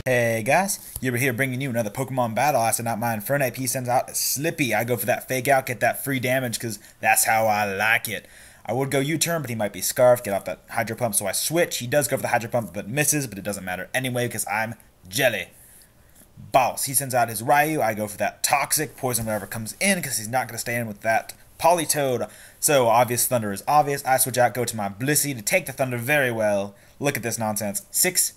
Hey guys, Yirby here bringing you another Pokemon battle. I send out my Infernape, he sends out Slippy. I go for that fake out, get that free damage because that's how I like it. I would go U-turn, but he might be Scarf, get off that Hydro Pump, so I switch. He does go for the Hydro Pump, but misses, but it doesn't matter anyway because I'm Jelly. Boss, he sends out his Ryu. I go for that Toxic, poison whatever comes in because he's not going to stay in with that Politoed. So obvious Thunder is obvious. I switch out, go to my Blissey to take the Thunder very well. Look at this nonsense. 16%.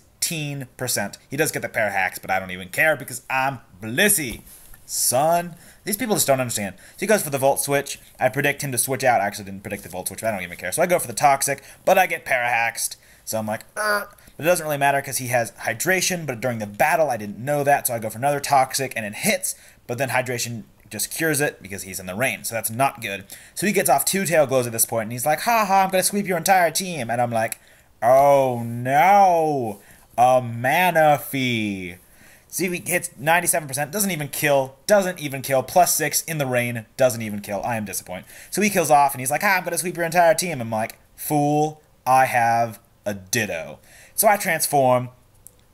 He does get the pair hacks, but I don't even care because I'm Blissey. Son, these people just don't understand. So he goes for the Volt Switch. I predict him to switch out. I actually didn't predict the Volt Switch, but I don't even care. So I go for the Toxic, but I get Parahaxed. So I'm like, But it doesn't really matter because he has Hydration, but during the battle I didn't know that, so I go for another Toxic, and it hits, but then Hydration just cures it because he's in the rain, so that's not good. So he gets off 2 Tail Glows at this point, and he's like, haha, I'm going to sweep your entire team. And I'm like, oh no, a Manaphy. See, he hits 97%, doesn't even kill, +6 in the rain, doesn't even kill. I am disappointed. So he kills off, and he's like, I'm going to sweep your entire team. I'm like, fool, I have a Ditto. So I transform,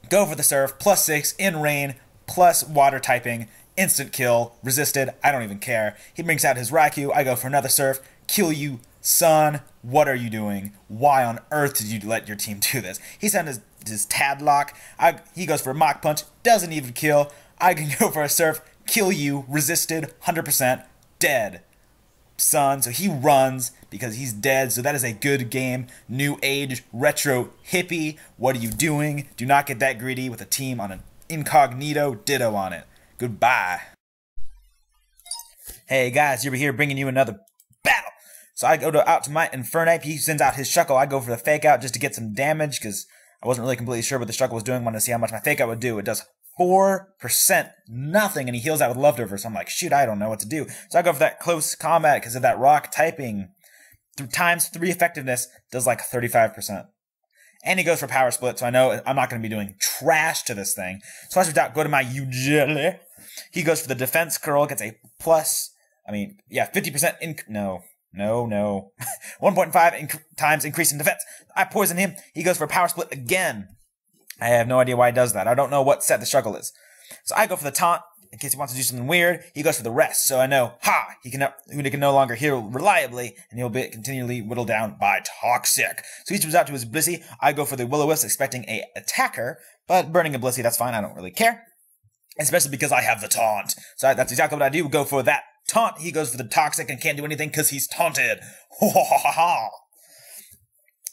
go for the Surf, +6 in rain, plus water typing, instant kill, resisted, I don't even care. He brings out his Raikou, I go for another Surf, kill you, son, what are you doing? Why on earth did you let your team do this? He sent his Tadlock, he goes for a Mach Punch, doesn't even kill. I can go for a Surf, kill you, resisted, 100%, dead. Son, so he runs because he's dead, so that is a good game. New Age, Retro, Hippy, what are you doing? Do not get that greedy with a team on an Incognito Ditto on it. Goodbye. Hey guys, Yirby here bringing you another battle. So I go out to my Infernape, he sends out his Shuckle, I go for the Fake Out just to get some damage because I wasn't really completely sure what the Shuckle was doing, wanted to see how much my Fake Out would do. It does 4%, nothing, and he heals out with Leftover, so I'm like, shoot, I don't know what to do. So I go for that Close Combat because of that Rock typing. Times 3 effectiveness does like 35%. And he goes for Power Split, so I know I'm not going to be doing trash to this thing. So I switch out, go to my Jelly. He goes for the Defense Curl, gets a 50% no. 1.5 times increase in defense. I poison him. He goes for Power Split again. I have no idea why he does that. I don't know what set the struggle is. So I go for the Taunt, in case he wants to do something weird. He goes for the Rest, so I know, he can no longer heal reliably, and he'll be continually whittled down by Toxic. So he switches out to his Blissey. I go for the Will-O-Wisp, expecting a attacker, but burning a Blissey, that's fine, I don't really care. Especially because I have the Taunt. So that's exactly what I do, go for that Taunt. He goes for the Toxic and can't do anything because he's taunted. Ho ho ha ha ha.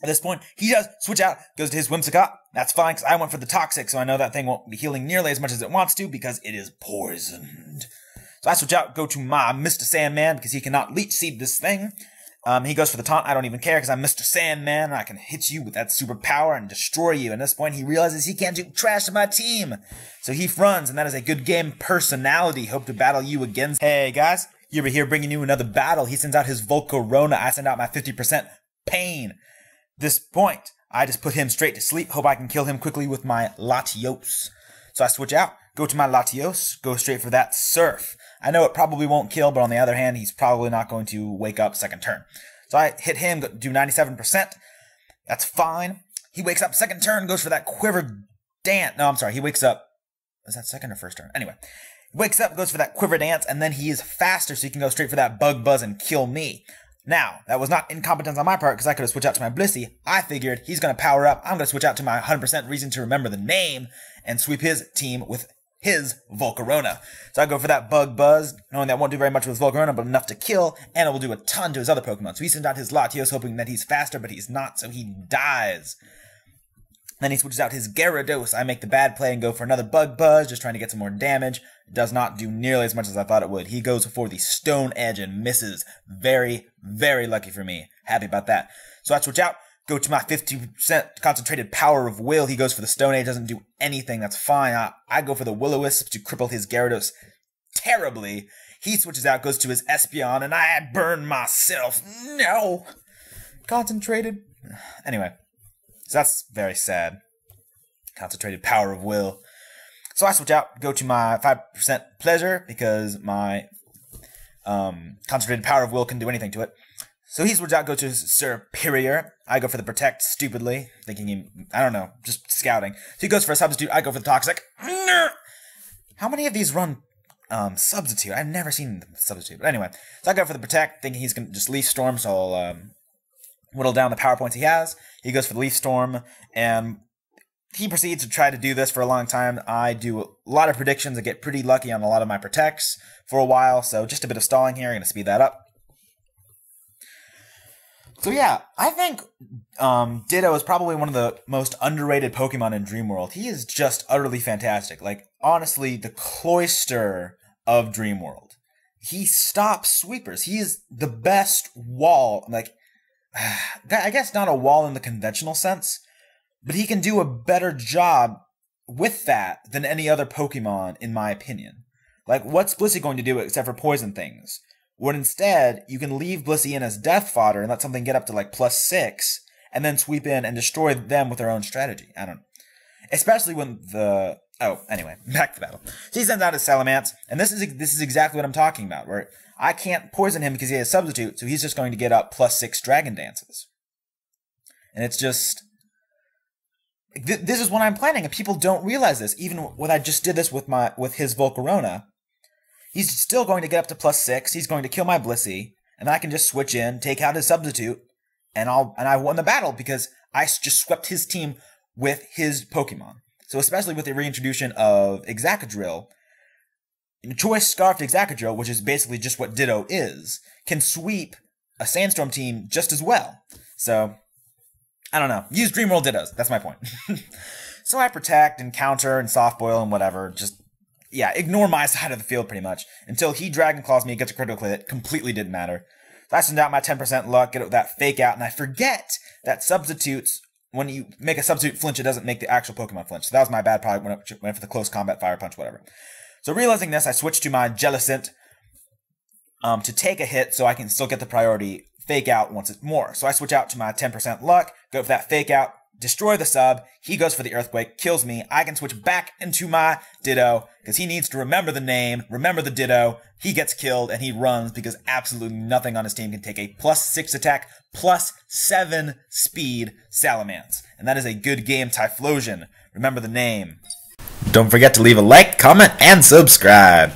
At this point, he does switch out, goes to his Whimsicott. That's fine, because I went for the Toxic, so I know that thing won't be healing nearly as much as it wants to, because it is poisoned. So I switch out, go to my Mr. Sandman, because he cannot Leech Seed this thing. He goes for the Taunt. I don't even care, because I'm Mr. Sandman, and I can hit you with that superpower and destroy you. And at this point, he realizes he can't do trash to my team. So he runs, and that is a good game personality. Hope to battle you again. Hey, guys. Yirby here bringing you another battle. He sends out his Volcarona. I send out my 50% Pain. This point, I just put him straight to sleep. Hope I can kill him quickly with my Latios. So I switch out, go to my Latios, go straight for that Surf. I know it probably won't kill, but on the other hand, he's probably not going to wake up second turn. So I hit him, do 97%. That's fine. He wakes up second turn, goes for that Quiver Dance. No, I'm sorry, he wakes up. Was that second or first turn? Anyway, he wakes up, goes for that Quiver Dance, and then he is faster, so he can go straight for that Bug Buzz and kill me. Now, that was not incompetence on my part, because I could have switched out to my Blissey. I figured he's going to power up. I'm going to switch out to my 100% reason to remember the name and sweep his team with his Volcarona. So I go for that Bug Buzz, knowing that won't do very much with Volcarona, but enough to kill, and it will do a ton to his other Pokemon. So he sends out his Latios, hoping that he's faster, but he's not, so he dies. Then he switches out his Gyarados. I make the bad play and go for another Bug Buzz, just trying to get some more damage. It does not do nearly as much as I thought it would. He goes for the Stone Edge and misses. Very, very lucky for me. Happy about that. So I switch out, go to my 50% concentrated power of will. He goes for the Stone Edge, doesn't do anything. That's fine. I go for the Will-O-Wisp to cripple his Gyarados terribly. He switches out, goes to his Espeon, and I burn myself. No! concentrated. Anyway, so that's very sad. Concentrated power of will. So I switch out, go to my 5% pleasure, because my concentrated power of will can do anything to it. So he switches out, go to superior. I go for the protect, stupidly, thinking he, I don't know, just scouting. So he goes for a substitute, I go for the toxic. How many of these run substitute? I've never seen the substitute. But anyway, so I go for the protect, thinking he's going to just leaf storm, so I'll whittle down the power points he has. He goes for the leaf storm, and he proceeds to try to do this for a long time. I do a lot of predictions. I get pretty lucky on a lot of my protects for a while, so just a bit of stalling here. I'm going to speed that up. So yeah, I think Ditto is probably one of the most underrated Pokemon in Dream World. He is just utterly fantastic. Like, honestly, the cloister of Dream World. He stops sweepers. He is the best wall. Like, I guess not a wall in the conventional sense, but he can do a better job with that than any other Pokemon, in my opinion. Like, what's Blissey going to do except for poison things? When instead, you can leave Blissey in as death fodder and let something get up to like +6, and then sweep in and destroy them with their own strategy. I don't know. Especially when the... Oh, anyway, back to battle. So he sends out his Salamence, and this is exactly what I'm talking about, where I can't poison him because he has substitute, so he's just going to get up +6 Dragon Dances. And it's just... This is what I'm planning, and people don't realize this. Even when I just did this with his Volcarona, he's still going to get up to +6. He's going to kill my Blissey, and then I can just switch in, take out his substitute, and I won the battle because I just swept his team with his Pokemon. So especially with the reintroduction of Exacadrill, Choice Scarfed Exacadrill, which is basically just what Ditto is, can sweep a Sandstorm team just as well. So, I don't know. Use Dream World Dittos. That's my point. So I protect and counter and soft boil and whatever. Just, yeah, ignore my side of the field pretty much. Until he Dragon Claws me, gets a critical hit. Completely didn't matter. So I send out my 10% luck, get it with that fake out, and I forget that substitutes, when you make a substitute flinch, it doesn't make the actual Pokemon flinch. So that was my bad, probably went for the close combat, fire punch, whatever. So realizing this, I switched to my Jellicent to take a hit so I can still get the priority fake out once it's more. So I switch out to my 10% luck, go for that fake out, destroy the sub, he goes for the Earthquake, kills me, I can switch back into my Ditto, because he needs to remember the name, remember the Ditto, he gets killed, and he runs, because absolutely nothing on his team can take a +6 attack, +7 speed Salamence. And that is a good game, Typhlosion. Remember the name. Don't forget to leave a like, comment, and subscribe.